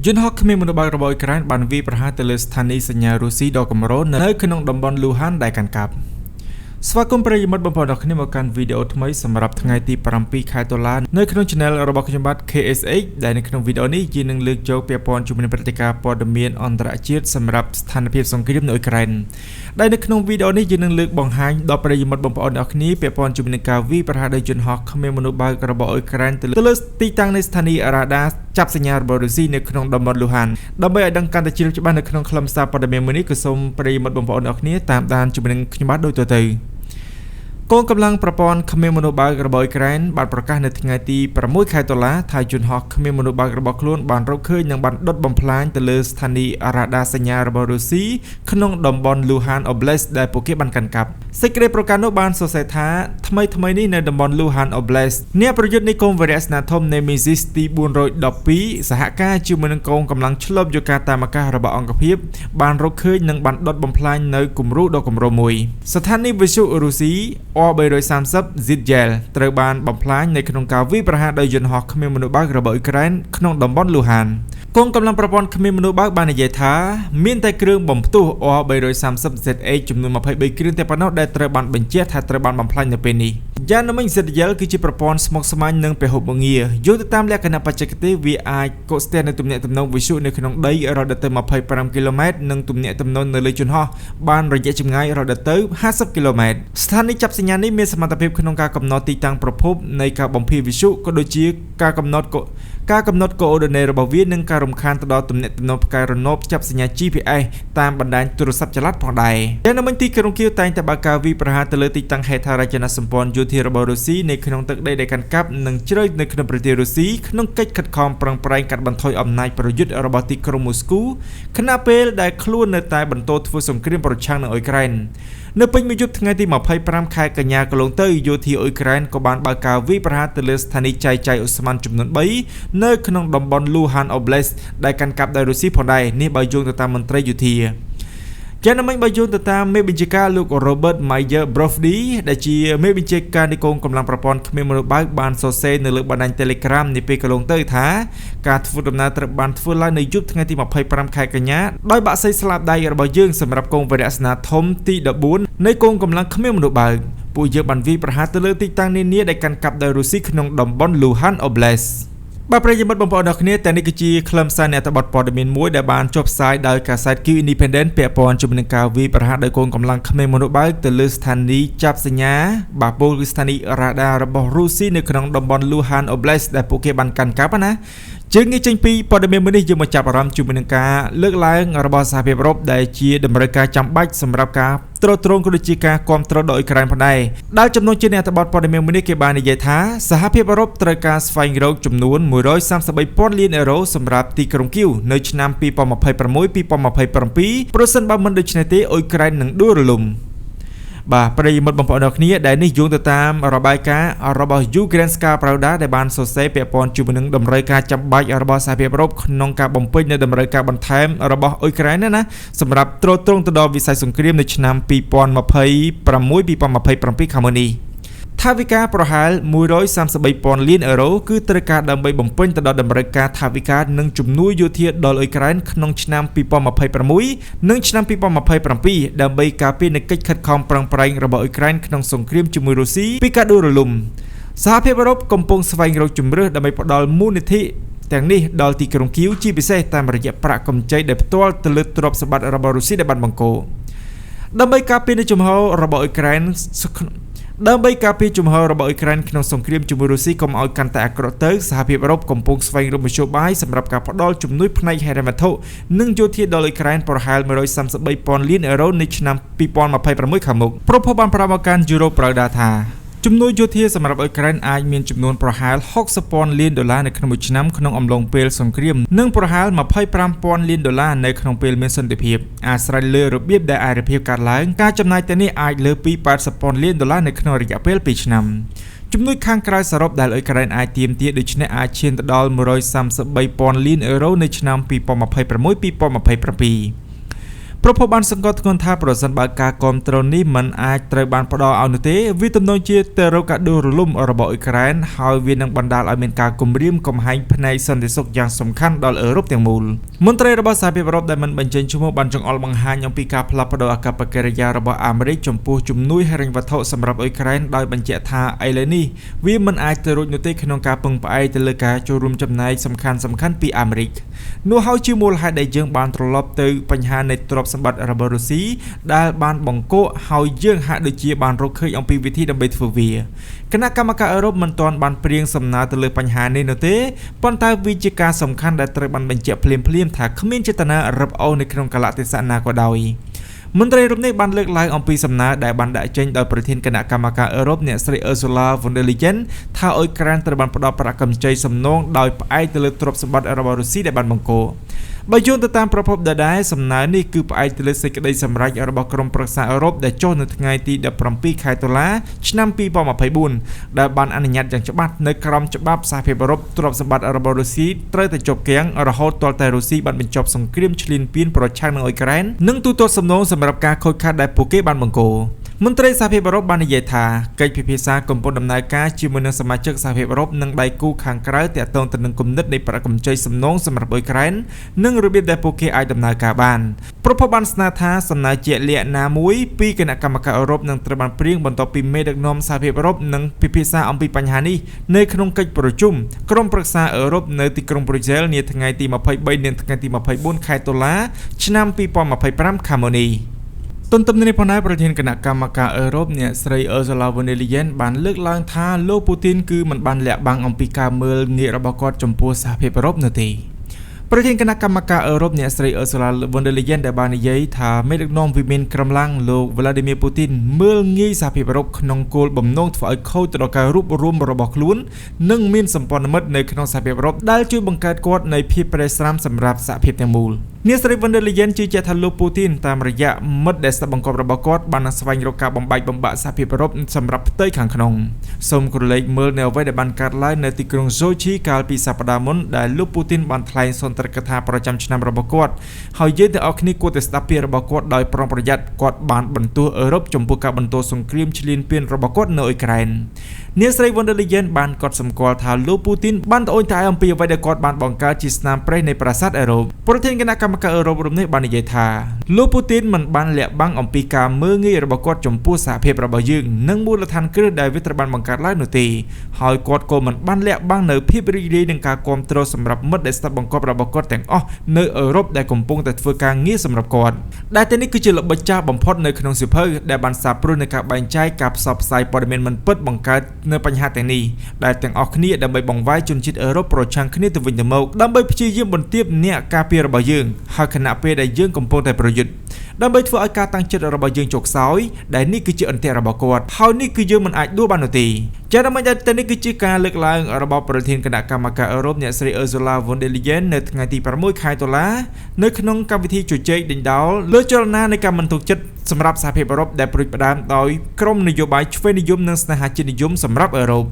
យន្តហោះគ្មានមនុស្សបើករបស់អ៊ុយក្រែនបានវាយប្រហារទៅលើស្ថានីយ៍សញ្ញារុស្ស៊ីដ៏កម្រនៅក្នុងតំបន់លូហានដែលកាន់កាប់ស្វាគមន៍ប្រិយមិត្តបងប្អូនទាំងគ្នាមកកាន់វីដេអូថ្មីសម្រាប់ថ្ងៃទី7 ខែតុលានៅក្នុង Channel របស់ខ្ញុំបាទ KSH ដែលនៅក្នុងវីដេអូនេះយើងនឹងលើកយកពាក់ព័ន្ធជាមួយនឹងព្រឹត្តិការណ៍ព័ត៌មានអន្តរជាតិសម្រាប់ស្ថានភាពសង្គ្រាមនៅអ៊ុយក្រែនដែលនៅក្នុងវីដេអូនេះយើងនឹងលើកបង្ហាញដល់ប្រិយមិត្តបងប្អូនទាំងគ្នាពាក់ព័ន្ធជាមួយនឹងការវាយប្រហារដោយយន្តហោះគ្មានមនុស្សបើករបស់អ៊ុយក្រែនទៅលើទីតាំងនៃស្ថានីយ៍រ៉ាដាចាប់សញ្ញារបស់រុស្ស៊ីនៅក្នុងតំបន់លូហានដើម្បីឲ្យដឹងកាន់តែជ្រាបច្បាស់នៅក្នុងខ្លឹមសារព័ត៌មានមួយនេះក៏សូមប្រិយមិត្តបងប្អូនទាំងគ្នាតាមដានជាមួយនឹងខ្ញុំបាទដូចទៅកងកម្លាំងប្រព័ន្ធគ្មានមនុស្សបើករបស់អ៊ុយក្រែនបានប្រកាសនៅថ្ងៃទី6 ខែតុលាថាយន្តហោះគ្មានមនុស្សបើករបស់ខ្លួនបានរកឃើញនិងបានដុតបំផ្លាញទៅលើស្ថានីយ៍រ៉ាដាសញ្ញារបស់រុស្ស៊ីក្នុងតំបន់លូហាន Oblast ដែលពួកគេបានកាន់កាប់សេចក្តីប្រកាសនោះបានសរសេរថាថ្មីនេះនៅតំបន់លូហាន Oblast អ្នកប្រយុទ្ធនៃកងវរៈស្នាធំ Nemesis ទី412សហការជាមួយនឹងកងកម្លាំងឆ្លប់យោការតាមអាកាសរបស់អង្គភាពបានរកឃើញនិងបានដុតបំផ្លាញនៅគំរូដ៏កម្រមួយស្ថានីយ៍វិទ្យុរុស្ស៊ី330 Zitgel ត្រូវបានបំផ្លាញនៅក្នុងការវាយប្រហារដោយយន្តហោះគ្មានមនុស្សបើករបស់អ៊ុយក្រែនក្នុងតំបន់លូហានកងកម្លាំងប្រព័ន្ធគ្មានមនុស្សបើកបាននិយាយថាមានតែគ្រឿងបំផ្ទុះ 330 ZH ចំនួន23គ្រឿងតែប៉ុណ្ណោះដែលត្រូវបានបញ្ជាក់ថាត្រូវបានបំផ្លាញនៅពេលនេះយ៉ាងណាមិញ Zitgel គឺជាប្រព័ន្ធស្មុគស្មាញនិងពហុមុងារយោងទៅតាមលក្ខណៈបច្ចេកទេសវាអាចកកស្ទះនៅទំនាក់ទំនងវិទ្យុនៅក្នុងដីរហូតដល់25គីឡូម៉ែត្រនិងទំនាក់ទំនងនៅលើយន្តហោះបានរយៈចម្ងាយរហូតដល់50គីឡូម៉ែត្រស្ថានីយ៍ចាប់សញ្ញានេះមានសមត្ថភាពក្នុងការកំណត់ទីតាំងប្រភពនៃការបំភាយវិទ្យុក៏ដូចជាការកំណត់កូអូឌីនេតរបស់វានិងការរំខានទៅដល់ទំនាក់ទំនងផ្កាយរណបចាប់សញ្ញា GPS តាមបណ្ដាញទូរស័ព្ទចល័តផងដែរយ៉ាងណាមិញទីក្រុងគៀវតែងតែបើកការវាយប្រហារទៅលើទីតាំងហេដ្ឋារចនាសម្ព័ន្ធយោធារបស់រុស្ស៊ីនៅក្នុងទឹកដីដែលកាន់កាប់និងជ្រៅនៅក្នុងប្រទេសរុស្ស៊ីក្នុងកិច្ចខិតខំប្រឹងប្រែងកាត់បន្ថយអំណាចប្រយុទ្ធរបស់ទីក្រុងមូស្គូខណៈពេលដែលខ្លួននៅតែបន្តធ្វើសង្គ្រាមប្រឆាំងនឹងអ៊ុយក្រែននៅពេញមួយយប់ថ្ងៃទី25 ខែកញ្ញាកន្លងទៅយោធាអ៊ុយក្រែនក៏បានបើកការវាយប្រហារទៅលើស្ថានីយ៍ចៃអូស្មန်ចំនួន3នៅក្នុងតំបន់លូហាន Oblast ដែលកាន់កាប់ដោយរុស្ស៊ីផងដែរនេះបើយោងទៅតាមមន្ត្រីយោធាយ៉ាងណាមិញបើយោងទៅតាមមេបញ្ជាការលោក Robert Mayer Brofdy ដែលជាមេបញ្ជាការនៃកងកម្លាំងប្រព័ន្ធគ្មានមនុស្សបើកបានសរសេរនៅលើបណ្ដាញ Telegram នាពេលកន្លងទៅថាការធ្វើដំណើរត្រូវបានធ្វើឡើងនៅយប់ថ្ងៃទី25 ខែកញ្ញាដោយបាក់សីស្លាបដៃរបស់យើងសម្រាប់កងវរៈស្នាធំទី14នៃកងកម្លាំងគ្មានមនុស្សបើកពួកយើងបានវាយប្រហារទៅលើទីតាំងនានាដែលកាន់កាប់ដោយរុស្ស៊ីក្នុងតំបន់ Luhan Oblastបាទប្រិយមិត្តបងប្អូនទាំងគ្នាតែនេះគឺជាខ្លឹមសារនៃអត្ថបទព័ត៌មានមួយដែលបានចុះផ្សាយដោយកាសែត Q Independent ពាក់ព័ន្ធជាមួយនឹងការវាយប្រហារដោយកងកម្លាំងគ្មានមនុស្សបើកទៅលើស្ថានីយ៍ចាប់សញ្ញាបាទពលគឺស្ថានីយ៍រ៉ាដារបស់រុស្ស៊ីនៅក្នុងតំបន់ Luhan Oblast ដែលពួកគេបានកាន់កាប់ណាជាងនេះចេញពីព័ត៌មានមួយនេះយើងមកចាប់អារម្មណ៍ជាមួយនឹងការលើកឡើងរបស់សហភាពអឺរ៉ុបដែលជាតម្រូវការចាំបាច់សម្រាប់ការទ្រទ្រង់ក៏ដូចជាការគ្រប់គ្រងដល់អ៊ុយក្រែនផងដែរដែលចំណុចជាអ្នកអត្ថបទព័ត៌មានមួយនេះគេបាននិយាយថាសហភាពអឺរ៉ុបត្រូវការស្វែងរកចំនួន 133,000 លានអឺរ៉ូសម្រាប់ទីក្រុងគៀវនៅឆ្នាំ2026-2027ប្រសិនបើមិនដូច្នេះទេអ៊ុយក្រែននឹងដួលរលំបាទប្រិយមិត្តបងប្អូនទាំងគ្នាដែលនេះយោងទៅតាមរបាយការណ៍របស់ Ukrainska Pravda ដែលបានសរសេរពាក់ព័ន្ធជាមួយនឹងតម្រូវការចាំបាច់របស់សហភាពអឺរ៉ុបក្នុងការបំពេញនៅតម្រូវការបន្ថែមរបស់អ៊ុយក្រែនណាសម្រាប់ទ្រទ្រង់ទៅដល់វិស័យសង្គ្រាមនៅឆ្នាំ2026-2027ខាងមុខនេះថាវិការប្រហែល 133,000 លានអឺរ៉ូគឺត្រូវការដើម្បីបំពេញទៅដល់តម្រូវការថាវិការនិងជំនួយយោធាដល់អ៊ុយក្រែនក្នុងឆ្នាំ2026និងឆ្នាំ2027ដើម្បីការពារនូវកិច្ចខិតខំប្រឹងប្រែងរបស់អ៊ុយក្រែនក្នុងសង្គ្រាមជាមួយរុស្ស៊ីពីការដួលរលំសហភាពអឺរ៉ុបកំពុងស្វែងរកជំរើសដើម្បីផ្ដល់មូលនិធិទាំងនេះដល់ទីក្រុងគៀវជាពិសេសតាមរយៈប្រាក់កម្ចីដែលផ្ទាល់ទៅលើទ្រព្យសម្បត្តិរបស់រុស្ស៊ីដែលបានបង្កដើម្បីការពារនូវជំហររបស់អ៊ុយក្រែនក្នុងសង្គ្រាមជាមួយរុស្ស៊ីកុំឲ្យកាន់តែអាក្រក់ទៅសហភាពអឺរ៉ុបកំពុងស្វែងរកមធ្យោបាយសម្រាប់ការផ្ដល់ជំនួយផ្នែកហិរញ្ញវត្ថុនិងយោធាដល់អ៊ុយក្រែនប្រហែល 133,000 លានអឺរ៉ូនៅឆ្នាំ2026ខាងមុខប្រពន្ធបានប្រាប់មកកាន់ Euro Pravda ថាជំនួយយោធាសម្រាប់អ៊ុយក្រែនអាចមានចំនួនប្រហែល $60,000 លាននៅក្នុងមួយឆ្នាំក្នុងអំឡុងពេលសង្គ្រាមនិងប្រហែល $25,000 លាននៅក្នុងពេលមានសន្តិភាពអាស្រ័យលើរបៀបដែលឯកភាពកើតឡើងការចំណាយទាំងនេះអាចលើសពី $80,000 លាននៅក្នុងរយៈពេល2ឆ្នាំជំនួយខាងក្រៅសរុបដែលអ៊ុយក្រែនអាចទាមទារដូច្នេះអាចឈានទៅដល់ $133,000 លាននៅឆ្នាំ2026-2027 ប្រពន្ធបានសង្កត់ធ្ងន់ថាប្រសិនបើការគាំទ្រនេះមិនអាចត្រូវបានផ្ដល់ឲ្យនោះទេវាទំនងជាទៅរកការដួលរលំរបស់អ៊ុយក្រែនហើយវានឹងបណ្ដាលឲ្យមានការគំរាមកំហែងផ្នែកសន្តិសុខយ៉ាងសំខាន់ដល់អឺរ៉ុបទាំងមូលមន្ត្រីរបស់សហភាពអឺរ៉ុបដែលមិនបញ្ចេញឈ្មោះបានចង្អុលបង្ហាញអំពីការផ្លាស់ប្ដូរអាកប្បកិរិយារបស់អាមេរិកចំពោះជំនួយហិរញ្ញវត្ថុសម្រាប់អ៊ុយក្រែនដោយបញ្ជាក់ថាឥឡូវនេះវាមិនអាចទៅរួចនោះទេក្នុងការពឹងផ្អែកទៅលើការចូលរួមចំណែកសំខាន់ពីអាមេរិកនោះហើយជាមូលហេតុដែលយើងបានត្រឡប់ទៅបញ្ហានៃទ្រព្យសម្បត្តិរបស់រុស្ស៊ីដែលបានបង្កកហើយយើងហាក់ដូចជាបានរកឃើញអំពីវិធីដើម្បីធ្វើវាគណៈកម្មការអឺរ៉ុបមិនទាន់បានព្រៀងសំណើទៅលើបញ្ហានេះនោះទេប៉ុន្តែវាជាការសំខាន់ដែលត្រូវបានបញ្ជាក់ភ្លាមៗថាគ្មានចេតនារឹបអូសនៅក្នុងកាលៈទេសៈណាក៏ដោយមន្ត្រីអឺរ៉ុបនេះបានលើកឡើងអំពីសំណើដែលបានដាក់ចេញដោយប្រធានគណៈកម្មការអឺរ៉ុបអ្នកស្រី Ursula von der Leyen ថាអ៊ុយក្រែនត្រូវបានផ្ដល់ប្រាក់កម្ចីសំណងដោយផ្អែកទៅលើទ្រព្យសម្បត្តិរបស់រុស្ស៊ីដែលបានបង្កកបើយោងទៅតាមប្រភពដដែលសំណើនេះគឺផ្អែកទៅលើសេចក្តីសម្រេចរបស់ក្រុមប្រឹក្សាអឺរ៉ុបដែលចុះនៅថ្ងៃទី17ខែតុលាឆ្នាំ2024ដែលបានអនុញ្ញាតយ៉ាងច្បាស់នៅក្រោមច្បាប់សហភាពអឺរ៉ុបទ្រព្យសម្បត្តិរបស់រុស្ស៊ីត្រូវតែជាប់គាំងរហូតទាល់តែរុស្ស៊ីបានបញ្ចប់សង្គ្រាមឈ្លានពានប្រឆាំងនឹងអ៊ុយក្រែននិងទូទាត់សំណងសម្រាប់ការខូចខាតដែលពួកគេបានបង្កមន្ត្រីសហភាពអឺរ៉ុបបាននិយាយថាកិច្ចពិភាក្សាកំពុងដំណើរការជាមួយនឹងសមាជិកសហភាពអឺរ៉ុបនិងដៃគូខាងក្រៅទាក់ទងទៅនឹងគំនិតនៃប្រាក់កម្ចីសំណងសម្រាប់អ៊ុយក្រែននិងរបៀបដែលពួកគេអាចដំណើរការបានប្រពន្ធបានស្នើថាសំណើជាក់លាក់ណាមួយពីគណៈកម្មការអឺរ៉ុបនឹងត្រូវបានព្រៀងបន្ទាប់ពីមេដឹកនាំសហភាពអឺរ៉ុបនឹងពិភាក្សាអំពីបញ្ហានេះនៅក្នុងកិច្ចប្រជុំក្រុមប្រឹក្សាអឺរ៉ុបនៅទីក្រុងប្រ៊ុយសែលនាថ្ងៃទី23និងថ្ងៃទី24ខែតុលាឆ្នាំ2025ខាងមុខនេះទន្ទឹមនឹងនេះផងដែរប្រធានគណៈកម្មការអឺរ៉ុបអ្នកស្រី Ursula von der Leyen បានលើកឡើងថាលោកពូទីនគឺមិនបានលាក់បាំងអំពីការមើលងាករបស់គាត់ចំពោះសហភាពអឺរ៉ុបនោះទេប្រធានគណៈកម្មការអឺរ៉ុបអ្នកស្រី Ursula von der Leyen ដែលបាននិយាយថាមេដឹកនាំវិមានក្រំឡាំងលោក Vladimir Putin មើលងាយសហភាពអឺរ៉ុបក្នុងគោលបំណងធ្វើឲ្យខូចទៅដល់ការរួបរวมរបស់ខ្លួននិងមានសម្ព័ន្ធមិត្តនៅក្នុងសហភាពអឺរ៉ុបដែលជួយបង្កើតគាត់នៃភាពប្រេះស្រាំសម្រាប់សហភាពទាំងមូលអ្នកស្រី von der Leyen ជឿជាក់ថាលោកពូទីនតាមរយៈមិត្តដែលស្ដាប់បង្គាប់របស់គាត់បានស្វែងរកការបំបែកបំបាក់សហភាពអឺរ៉ុបសម្រាប់ផ្ទៃខាងក្នុងសូមក្រឡេកមើលនៅអ្វីដែលបានកើតឡើងនៅទីក្រុង Sochi កាលពីសប្តាហ៍មុនដែលលោកពូទីនបានថ្លែងសុន្ទរកថាប្រចាំឆ្នាំរបស់គាត់ហើយយើងទាំងអស់គ្នាគួរតែស្ដាប់ពាក្យរបស់គាត់ដោយប្រុងប្រយ័ត្នគាត់បានបន្ទោសអឺរ៉ុបចំពោះការបន្តសង្គ្រាមឈ្លានពានរបស់គាត់នៅអ៊ុយក្រែនអ្នកស្រី von der Leyen បានកត់សម្គាល់ថាលោកពូទីនបានត្អូញត្អែអំពីអ្វីដែលគាត់បានបង្កើតជាស្នាមប្រេះនៃប្រាសាទអឺរ៉ុបប្រធានគណៈកម្មការអឺរ៉ុបរំនេះបាននិយាយថាលោកពូទីនមិនបានលាក់បាំងអំពីការមើលងាយរបស់គាត់ចំពោះសហភាពរបស់យើងនិងមូលដ្ឋានគ្រឹះដែលវាត្រូវបានបង្កើតឡើងនោះទេហើយគាត់ក៏មិនបានលាក់បាំងនៅភាពរីករាយនឹងការគាំទ្រសម្រាប់មិត្តដែលស្ដាប់បង្គាប់របស់គាត់ទាំងអស់នៅអឺរ៉ុបដែលកំពុងតែធ្វើការងារសម្រាប់គាត់ដែលតែនេះគឺជាល្បិចចាស់បំផុតនៅក្នុងសៀវភៅដែលបានសាបព្រោះនៃការបែងចែកការផ្សព្វផ្សាយព័ត៌មានមិនពិតបង្កើតនៅបញ្ហាទាំងនេះដែលទាំងអស់គ្នាដើម្បីបង្វែរជនជាតិអឺរ៉ុបប្រឆាំងគ្នាទៅវិញទៅមកដើម្បីព្យាយាមបន្ទាបអ្នកការពាររបស់យើងហើយខណៈពេលដែលយើងកំពុងតែប្រយុទ្ធដើម្បីធ្វើឲ្យការតាំងចិត្តរបស់យើងចុះខ្សោយដែលនេះគឺជាអន្ទាក់របស់គាត់ហើយនេះគឺយើងមិនអាចដួលបាននោះទេចា៎ដើម្បីតែនេះគឺជាការលើកឡើងរបស់ប្រធានគណៈកម្មការអឺរ៉ុបអ្នកស្រី Ursula von der Leyen នៅថ្ងៃទី6ខែតុលានៅក្នុងកម្មវិធីជជែកដេញដោលលើចលនានៃការមិនទុកចិត្តសម្រាប់សហភាពអឺរ៉ុបដែលប្រួយផ្ដើមដោយក្រុមនយោបាយឆ្វេងនិយមនិងស្នេហាជាតិនិយមសម្រាប់អឺរ៉ុប